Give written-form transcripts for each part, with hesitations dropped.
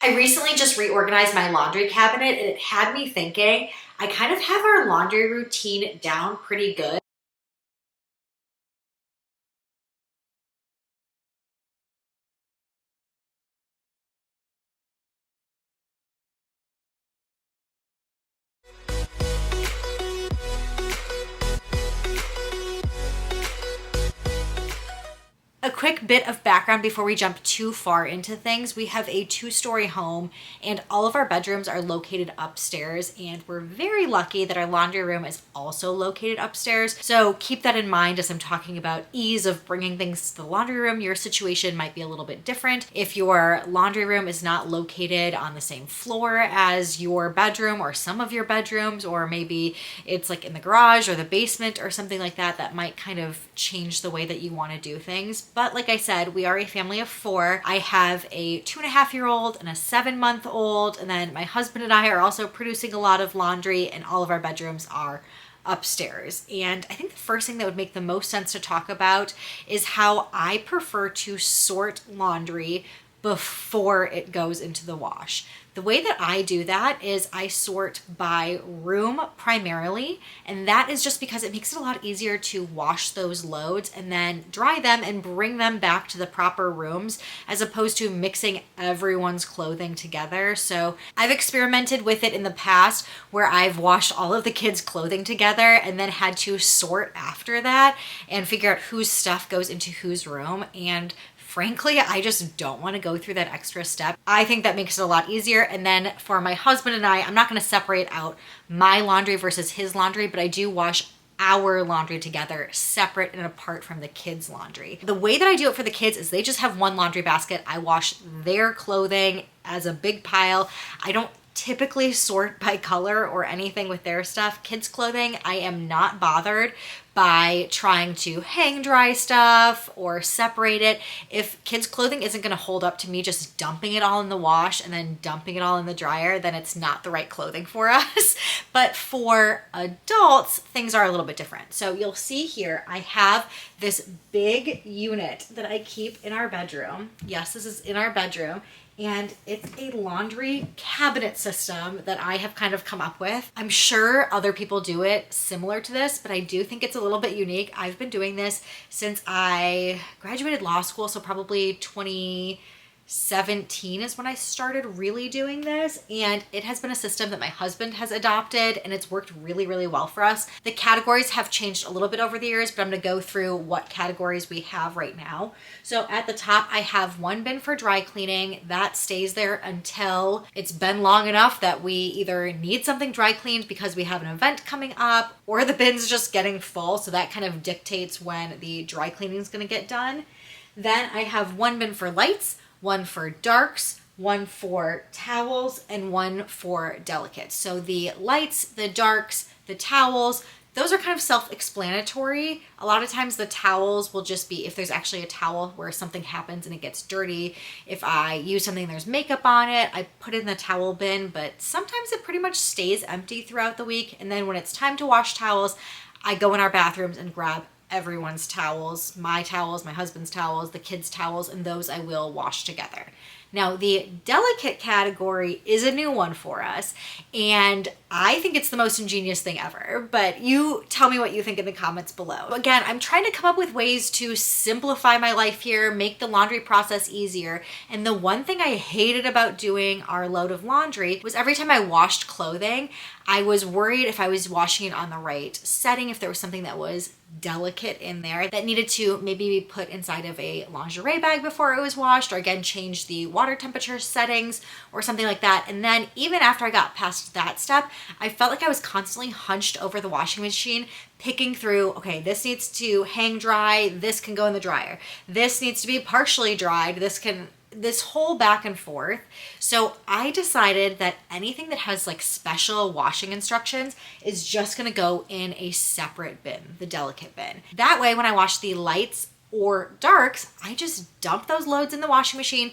I recently just reorganized my laundry cabinet and it had me thinking, I kind of have our laundry routine down pretty good. A quick bit of background before we jump too far into things. We have a 2-story home and all of our bedrooms are located upstairs, and we're very lucky that our laundry room is also located upstairs. So keep that in mind as I'm talking about ease of bringing things to the laundry room. Your situation might be a little bit different. If your laundry room is not located on the same floor as your bedroom or some of your bedrooms, or maybe it's like in the garage or the basement or something like that, that might kind of change the way that you want to do things. But like I said, we are a family of 4. I have a 2.5-year-old and a 7-month-old, and then my husband and I are also producing a lot of laundry, and all of our bedrooms are upstairs. And I think the first thing that would make the most sense to talk about is how I prefer to sort laundry before it goes into the wash. The way that I do that is I sort by room primarily, and that is just because it makes it a lot easier to wash those loads and then dry them and bring them back to the proper rooms, as opposed to mixing everyone's clothing together. So I've experimented with it in the past where I've washed all of the kids' clothing together and then had to sort after that and figure out whose stuff goes into whose room. And frankly, I just don't want to go through that extra step. I think that makes it a lot easier. And then for my husband and I'm not going to separate out my laundry versus his laundry, but I do wash our laundry together, separate and apart from the kids' laundry. The way that I do it for the kids is they just have one laundry basket. I wash their clothing as a big pile. I don't typically sort by color or anything with their stuff. Kids' clothing, I am not bothered by trying to hang dry stuff or separate it. If kids' clothing isn't going to hold up to me just dumping it all in the wash and then dumping it all in the dryer, then it's not the right clothing for us. But for adults, things are a little bit different. So you'll see here, I have this big unit that I keep in our bedroom. Yes, this is in our bedroom. And it's a laundry cabinet system that I have kind of come up with. I'm sure other people do it similar to this, but I do think it's a little bit unique. I've been doing this since I graduated law school, so probably 2017 is when I started really doing this, and it has been a system that my husband has adopted, and it's worked really, really well for us. The categories have changed a little bit over the years, but I'm gonna go through what categories we have right now. So at the top, I have one bin for dry cleaning. That stays there until it's been long enough that we either need something dry cleaned because we have an event coming up, or the bin's just getting full, so that kind of dictates when the dry cleaning is gonna get done. Then I have one bin for lights, one for darks, one for towels, and one for delicates. So the lights, the darks, the towels, those are kind of self-explanatory. A lot of times the towels will just be if there's actually a towel where something happens and it gets dirty. If I use something and there's makeup on it, I put it in the towel bin, but sometimes it pretty much stays empty throughout the week. And then when it's time to wash towels, I go in our bathrooms and grab everyone's towels, my husband's towels, the kids' towels, and those I will wash together. Now, the delicate category is a new one for us, and I think it's the most ingenious thing ever, but you tell me what you think in the comments below. Again, I'm trying to come up with ways to simplify my life here, make the laundry process easier, and the one thing I hated about doing our load of laundry was every time I washed clothing, I was worried if I was washing it on the right setting, if there was something that was delicate in there that needed to maybe be put inside of a lingerie bag before it was washed, or again, change the water temperature settings or something like that. And then even after I got past that step, I felt like I was constantly hunched over the washing machine, picking through, okay, this needs to hang dry, this can go in the dryer. This needs to be partially dried, this whole back and forth. So I decided that anything that has like special washing instructions is just gonna go in a separate bin, the delicate bin. That way, when I wash the lights or darks, I just dump those loads in the washing machine,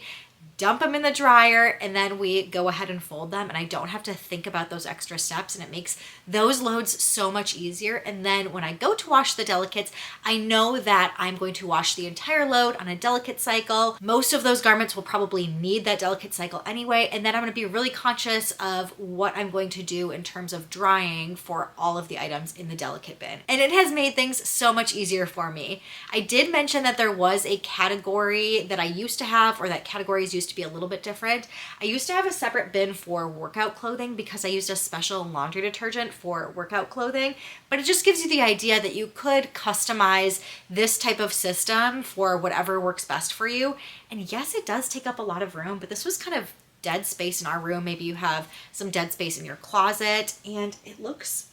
dump them in the dryer, and then we go ahead and fold them, and I don't have to think about those extra steps, and it makes those loads so much easier. And then when I go to wash the delicates, I know that I'm going to wash the entire load on a delicate cycle. Most of those garments will probably need that delicate cycle anyway, and then I'm going to be really conscious of what I'm going to do in terms of drying for all of the items in the delicate bin. And it has made things so much easier for me. I did mention that there was a category that I used to have, or that categories used to be a little bit different. I used to have a separate bin for workout clothing because I used a special laundry detergent for workout clothing, but it just gives you the idea that you could customize this type of system for whatever works best for you. And yes, it does take up a lot of room, but this was kind of dead space in our room. Maybe you have some dead space in your closet, and it looks,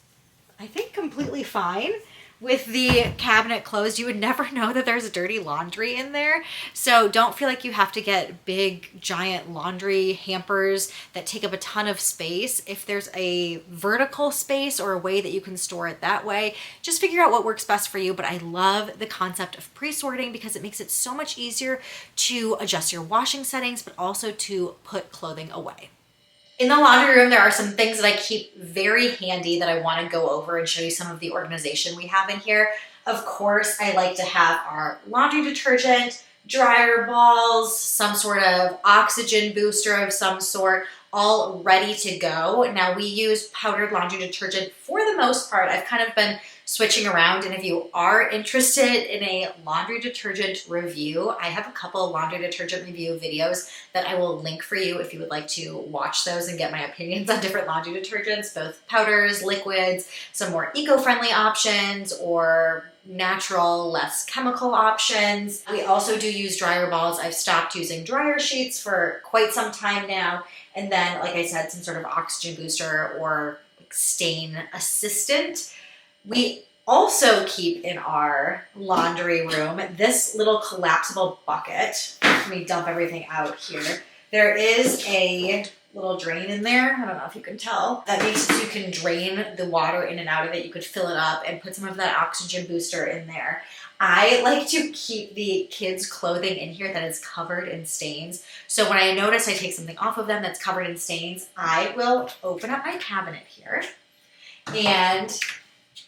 I think, completely fine. With the cabinet closed, you would never know that there's dirty laundry in there. So don't feel like you have to get big, giant laundry hampers that take up a ton of space. If there's a vertical space or a way that you can store it that way, just figure out what works best for you. But I love the concept of pre-sorting because it makes it so much easier to adjust your washing settings, but also to put clothing away. In the laundry room, there are some things that I keep very handy that I want to go over and show you some of the organization we have in here. Of course, I like to have our laundry detergent, dryer balls, some sort of oxygen booster of some sort, all ready to go. Now, we use powdered laundry detergent for the most part. I've kind of been switching around, and if you are interested in a laundry detergent review, I have a couple of laundry detergent review videos that I will link for you if you would like to watch those and get my opinions on different laundry detergents, both powders, liquids, some more eco-friendly options, or natural, less chemical options. We also do use dryer balls. I've stopped using dryer sheets for quite some time now. And then, like I said, some sort of oxygen booster or stain assistant. We also keep in our laundry room this little collapsible bucket. Let me dump everything out here. There is a little drain in there. I don't know if you can tell. That makes it so you can drain the water in and out of it. You could fill it up and put some of that oxygen booster in there. I like to keep the kids' clothing in here that is covered in stains. So when I notice I take something off of them that's covered in stains, I will open up my cabinet here. And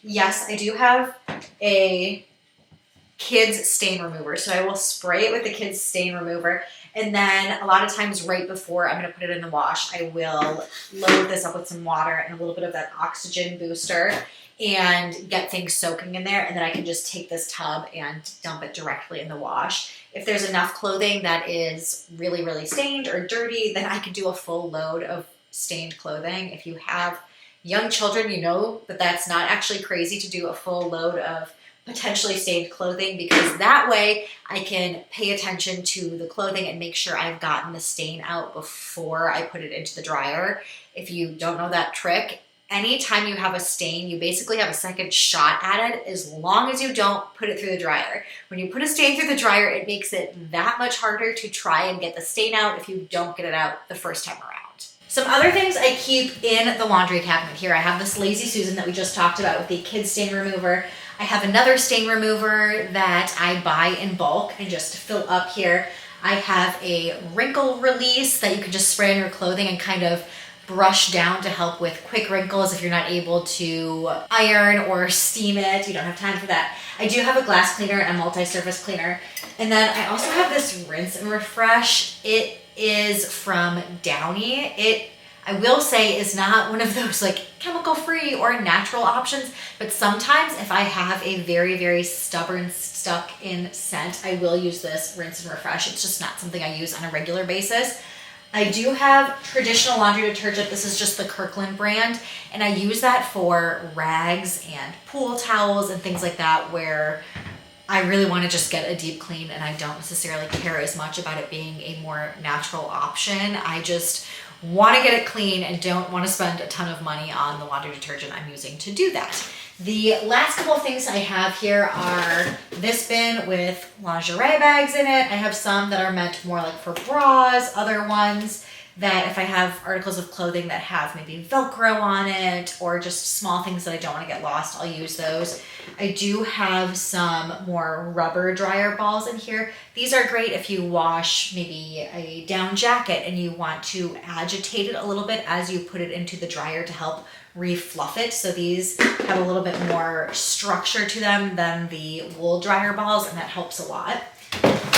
yes, I do have a kids stain remover. So I will spray it with the kids stain remover. And then a lot of times right before I'm going to put it in the wash, I will load this up with some water and a little bit of that oxygen booster and get things soaking in there. And then I can just take this tub and dump it directly in the wash. If there's enough clothing that is really, really stained or dirty, then I can do a full load of stained clothing. If you have young children, you know that that's not actually crazy to do a full load of potentially stained clothing, because that way I can pay attention to the clothing and make sure I've gotten the stain out before I put it into the dryer. If you don't know that trick, anytime you have a stain, you basically have a second shot at it as long as you don't put it through the dryer. When you put a stain through the dryer, it makes it that much harder to try and get the stain out if you don't get it out the first time around. Some other things I keep in the laundry cabinet here. I have this Lazy Susan that we just talked about with the kids stain remover. I have another stain remover that I buy in bulk and just fill up here. I have a wrinkle release that you can just spray on your clothing and kind of brush down to help with quick wrinkles if you're not able to iron or steam it. You don't have time for that. I do have a glass cleaner and a multi-surface cleaner. And then I also have this rinse and refresh. It is from Downy. I will say is not one of those like chemical-free or natural options, but sometimes if I have a very, very stubborn stuck in scent, I will use this rinse and refresh. It's just not something I use on a regular basis. I do have traditional laundry detergent. This is just the Kirkland brand, and I use that for rags and pool towels and things like that where I really want to just get a deep clean and I don't necessarily care as much about it being a more natural option. I just want to get it clean and don't want to spend a ton of money on the laundry detergent I'm using to do that. The last couple of things I have here are this bin with lingerie bags in it. I have some that are meant more like for bras, other ones that if I have articles of clothing that have maybe Velcro on it or just small things that I don't want to get lost, I'll use those. I do have some more rubber dryer balls in here. These are great if you wash maybe a down jacket and you want to agitate it a little bit as you put it into the dryer to help refluff it. So these have a little bit more structure to them than the wool dryer balls, and that helps a lot.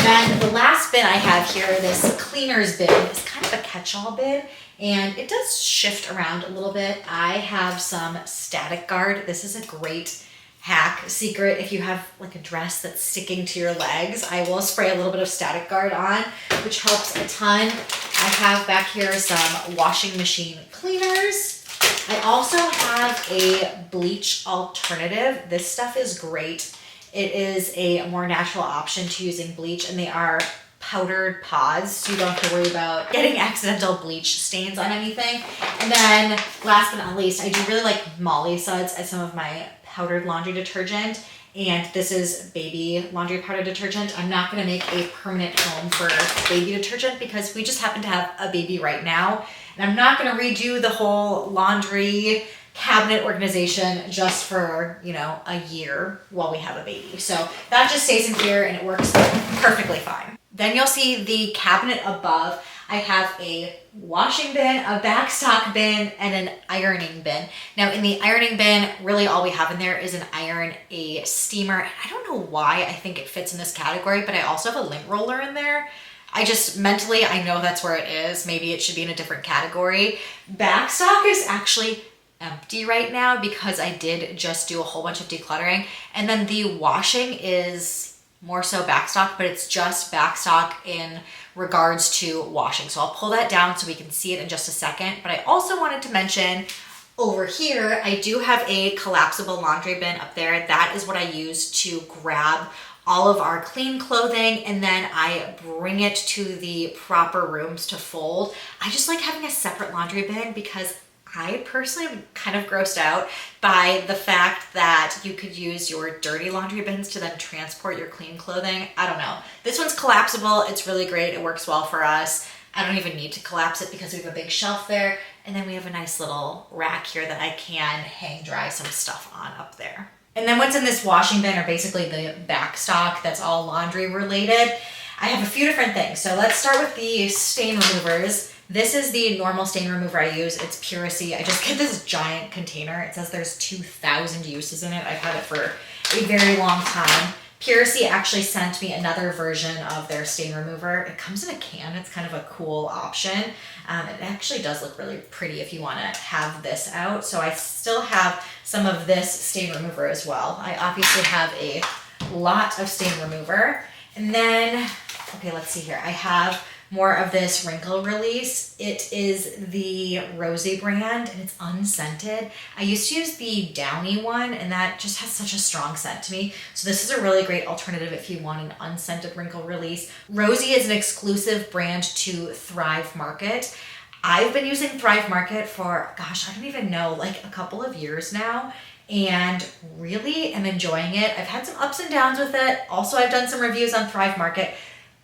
Then the last bin I have here, this cleaners bin, is kind of a catch-all bin, and it does shift around a little bit. I have some Static Guard. This is a great hack secret. If you have like a dress that's sticking to your legs, I will spray a little bit of Static Guard on, which helps a ton. I have back here some washing machine cleaners. I also have a bleach alternative. This stuff is great. It is a more natural option to using bleach, and they are powdered pods, so you don't have to worry about getting accidental bleach stains on anything. And then last but not least, I do really like Molly Suds as some of my powdered laundry detergent, and this is baby laundry powder detergent. I'm not going to make a permanent home for baby detergent because we just happen to have a baby right now, and I'm not going to redo the whole laundry cabinet organization just for, you know, a year while we have a baby. So that just stays in here and it works perfectly fine. Then you'll see the cabinet above. I have a washing bin, a backstock bin, and an ironing bin. Now in the ironing bin, really all we have in there is an iron, a steamer. I don't know why I think it fits in this category, but I also have a lint roller in there. I just mentally, I know that's where it is. Maybe it should be in a different category. Backstock is actually empty right now because I did just do a whole bunch of decluttering. And then the washing is more so backstock, but it's just backstock in regards to washing. So I'll pull that down so we can see it in just a second. But I also wanted to mention over here, I do have a collapsible laundry bin up there. That is what I use to grab all of our clean clothing, and then I bring it to the proper rooms to fold. I just like having a separate laundry bin because I personally am kind of grossed out by the fact that you could use your dirty laundry bins to then transport your clean clothing. I don't know. This one's collapsible. It's really great. It works well for us. I don't even need to collapse it because we have a big shelf there. And then we have a nice little rack here that I can hang dry some stuff on up there. And then what's in this washing bin are basically the back stock that's all laundry related. I have a few different things. So let's start with the stain removers. This is the normal stain remover I use. It's Puracy. I just get this giant container. It says there's 2,000 uses in it. I've had it for a very long time. Puracy actually sent me another version of their stain remover. It comes in a can. It's kind of a cool option. It actually does look really pretty if you want to have this out. So I still have some of this stain remover as well. I obviously have a lot of stain remover. And then, okay, let's see here. I have more of this wrinkle release. It is the Rosy brand and it's unscented. I used to use the Downy one and that just has such a strong scent to me. So this is a really great alternative if you want an unscented wrinkle release. Rosy is an exclusive brand to Thrive Market. I've been using Thrive Market for, gosh, I don't even know, like a couple of years now, and really am enjoying it. I've had some ups and downs with it. Also, I've done some reviews on Thrive Market,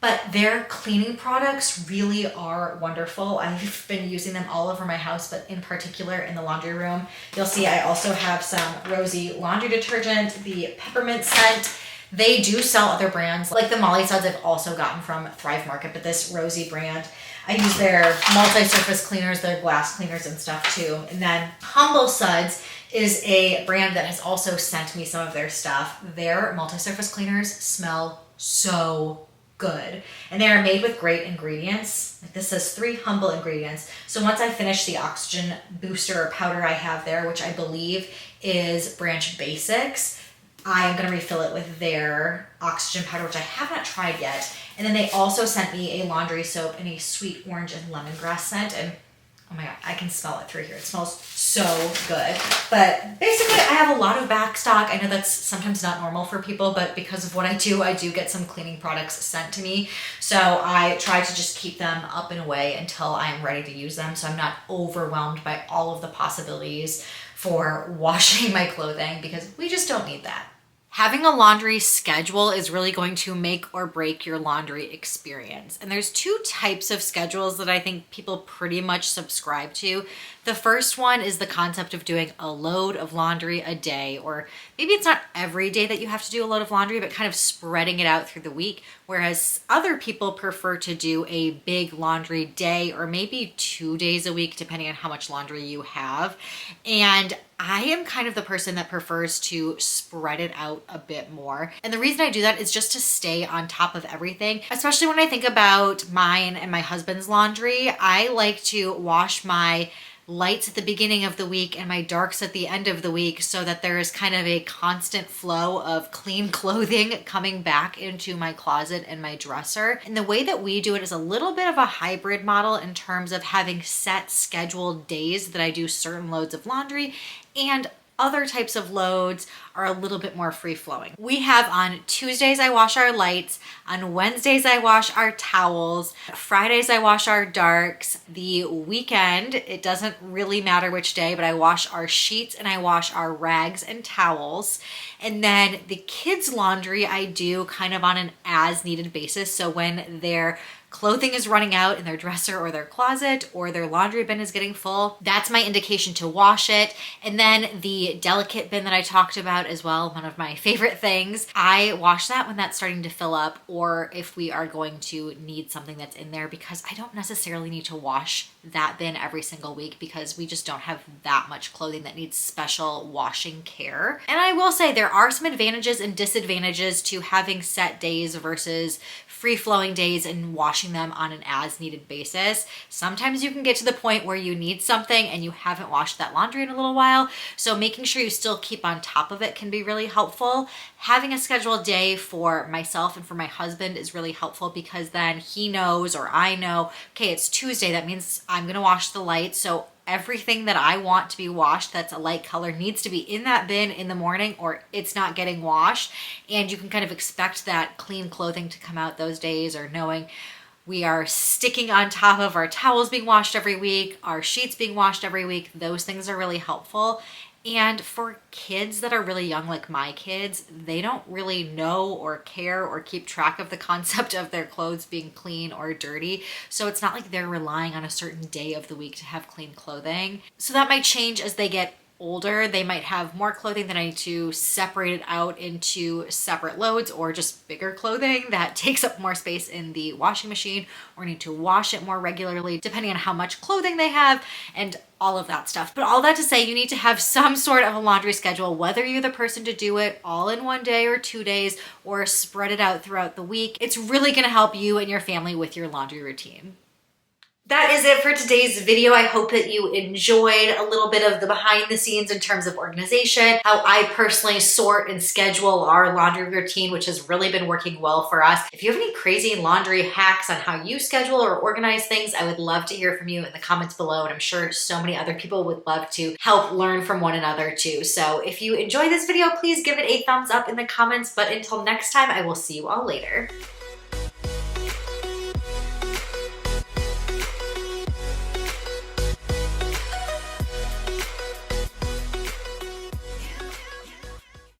but their cleaning products really are wonderful. I've been using them all over my house, but in particular in the laundry room. You'll see I also have some Rosy laundry detergent, the peppermint scent. They do sell other brands, like the Molly Suds I've also gotten from Thrive Market, but this Rosy brand, I use their multi-surface cleaners, their glass cleaners and stuff too. And then Humble Suds is a brand that has also sent me some of their stuff. Their multi-surface cleaners smell so good. And they are made with great ingredients. Like this says 3 humble ingredients. So once I finish the oxygen booster powder I have there, which I believe is Branch Basics, I am going to refill it with their oxygen powder, which I have not tried yet. And then they also sent me a laundry soap in a sweet orange and lemongrass scent. And oh my God, I can smell it through here. It smells so good. But basically, I have a lot of back stock. I know that's sometimes not normal for people, but because of what I do get some cleaning products sent to me. So I try to just keep them up and away until I'm ready to use them. So I'm not overwhelmed by all of the possibilities for washing my clothing because we just don't need that. Having a laundry schedule is really going to make or break your laundry experience. And there's two types of schedules that I think people pretty much subscribe to. The first one is the concept of doing a load of laundry a day, or maybe it's not every day that you have to do a load of laundry, but kind of spreading it out through the week. Whereas other people prefer to do a big laundry day or maybe 2 days a week, depending on how much laundry you have. And I am kind of the person that prefers to spread it out a bit more. And the reason I do that is just to stay on top of everything, especially when I think about mine and my husband's laundry. I like to wash my lights at the beginning of the week and my darks at the end of the week so that there is kind of a constant flow of clean clothing coming back into my closet and my dresser. And the way that we do it is a little bit of a hybrid model in terms of having set scheduled days that I do certain loads of laundry, and other types of loads are a little bit more free flowing. We have on Tuesdays, I wash our lights. On Wednesdays, I wash our towels. Fridays, I wash our darks. The weekend, it doesn't really matter which day, but I wash our sheets and I wash our rags and towels. And then the kids' laundry, I do kind of on an as needed basis. So when their clothing is running out in their dresser or their closet, or their laundry bin is getting full, that's my indication to wash it. And then the delicate bin that I talked about as well, one of my favorite things, I wash that when that's starting to fill up, or if we are going to need something that's in there, because I don't necessarily need to wash that bin every single week because we just don't have that much clothing that needs special washing care. And I will say there are some advantages and disadvantages to having set days versus free-flowing days and washing them on an as-needed basis. Sometimes you can get to the point where you need something and you haven't washed that laundry in a little while, so making sure you still keep on top of it can be really helpful. Having a scheduled day for myself and for my husband is really helpful because then he knows, or I know, okay, it's Tuesday, that means I'm gonna wash the lights, so everything that I want to be washed that's a light color needs to be in that bin in the morning or it's not getting washed. And you can kind of expect that clean clothing to come out those days, or knowing we are sticking on top of our towels being washed every week, our sheets being washed every week. Those things are really helpful. And for kids that are really young, like my kids, they don't really know or care or keep track of the concept of their clothes being clean or dirty. So it's not like they're relying on a certain day of the week to have clean clothing. So that might change as they get older. They might have more clothing that I need to separate it out into separate loads, or just bigger clothing that takes up more space in the washing machine, or need to wash it more regularly depending on how much clothing they have and all of that stuff. But all that to say, you need to have some sort of a laundry schedule, whether you're the person to do it all in one day or 2 days, or spread it out throughout the week. It's really gonna help you and your family with your laundry routine. That is it for today's video. I hope that you enjoyed a little bit of the behind the scenes in terms of organization, how I personally sort and schedule our laundry routine, which has really been working well for us. If you have any crazy laundry hacks on how you schedule or organize things, I would love to hear from you in the comments below. And I'm sure so many other people would love to help learn from one another too. So if you enjoyed this video, please give it a thumbs up in the comments. But until next time, I will see you all later.